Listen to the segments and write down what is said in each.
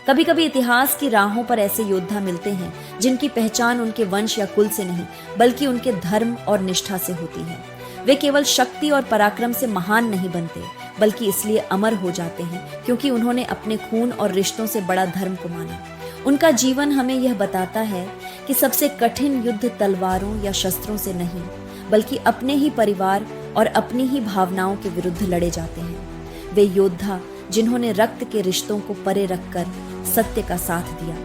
कभी कभी इतिहास की राहों पर ऐसे योद्धा मिलते हैं जिनकी पहचान उनके वंश या कुल से नहीं बल्कि उनके धर्म और निष्ठा से होती है। वे केवल शक्ति और पराक्रम से महान नहीं बनते बल्कि इसलिए अमर हो जाते हैं क्योंकि उन्होंने अपने खून और रिश्तों से बड़ा धर्म को माना। उनका जीवन हमें यह बताता है कि सबसे कठिन युद्ध तलवारों या शस्त्रों से नहीं बल्कि अपने ही परिवार और अपनी ही भावनाओं के विरुद्ध लड़े जाते हैं। वे योद्धा जिन्होंने रक्त के रिश्तों को परे रखकर सत्य का साथ दिया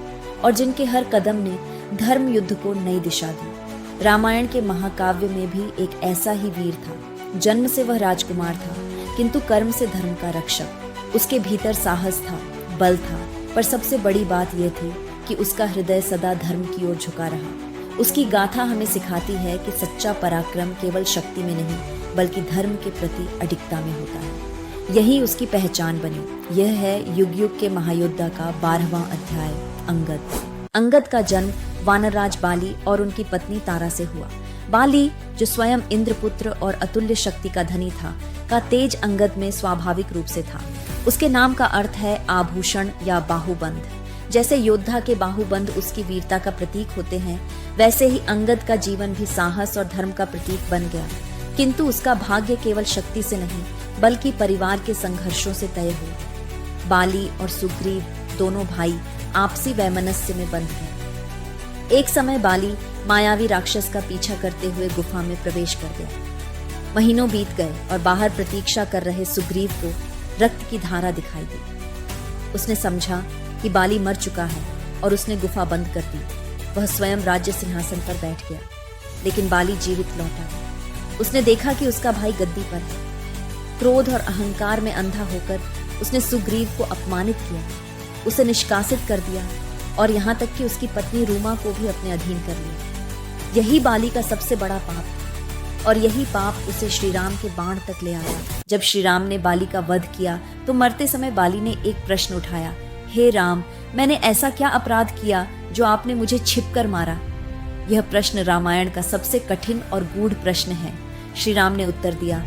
और जिनके हर कदम ने धर्म युद्ध को नई दिशा दी। रामायण के महाकाव्य में भी एक ऐसा ही वीर था। जन्म से वह राजकुमार था किंतु कर्म से धर्म का रक्षक। उसके भीतर साहस था, बल था, पर सबसे बड़ी बात यह थी कि उसका हृदय सदा धर्म की ओर झुका रहा। उसकी गाथा हमें सिखाती है कि सच्चा पराक्रम केवल शक्ति में नहीं बल्कि धर्म के प्रति अडिगता में होता है। यही उसकी पहचान बनी। यह है युग युग के महायोद्धा का 12वां अध्याय, अंगद। अंगद का जन्म वानरराज बाली और उनकी पत्नी तारा से हुआ। बाली, जो स्वयं इंद्रपुत्र और अतुल्य शक्ति का धनी था, का तेज अंगद में स्वाभाविक रूप से था। उसके नाम का अर्थ है आभूषण या बाहुबंध। जैसे योद्धा के बाहुबंध उसकी वीरता का प्रतीक होते हैं, वैसे ही अंगद का जीवन भी साहस और धर्म का प्रतीक बन गया। किंतु उसका भाग्य केवल शक्ति से नहीं बल्कि परिवार के संघर्षों से तय हुआ। बाली और सुग्रीव दोनों भाई आपसी वैमनस्य में बंध गए। एक समय बाली मायावी राक्षस का पीछा करते हुए गुफा में प्रवेश कर गया। महीनों बीत गए और बाहर प्रतीक्षा कर रहे सुग्रीव को रक्त की धारा दिखाई दी। उसने समझा कि बाली मर चुका है और उसने गुफा बंद कर दी। वह स्वयं राज्य सिंहासन पर बैठ गया, लेकिन बाली जीवित लौटा। उसने देखा कि उसका भाई गद्दी पर है। क्रोध और अहंकार में अंधा होकर उसने सुग्रीव को अपमानित किया, उसे निष्कासित कर दिया और यहाँ तक कि उसकी पत्नी रूमा को भी अपने अधीन कर लिया। यही बाली का सबसे बड़ा पाप था और यही पाप उसे श्रीराम के बाण तक ले आया। जब श्रीराम ने बाली का वध किया तो मरते समय बाली ने एक प्रश्न उठाया, हे राम, मैंने ऐसा क्या अपराध किया जो आपने मुझे छिपकर मारा? यह प्रश्न रामायण का सबसे कठिन और गूढ़ प्रश्न है। श्री राम ने उत्तर दिया,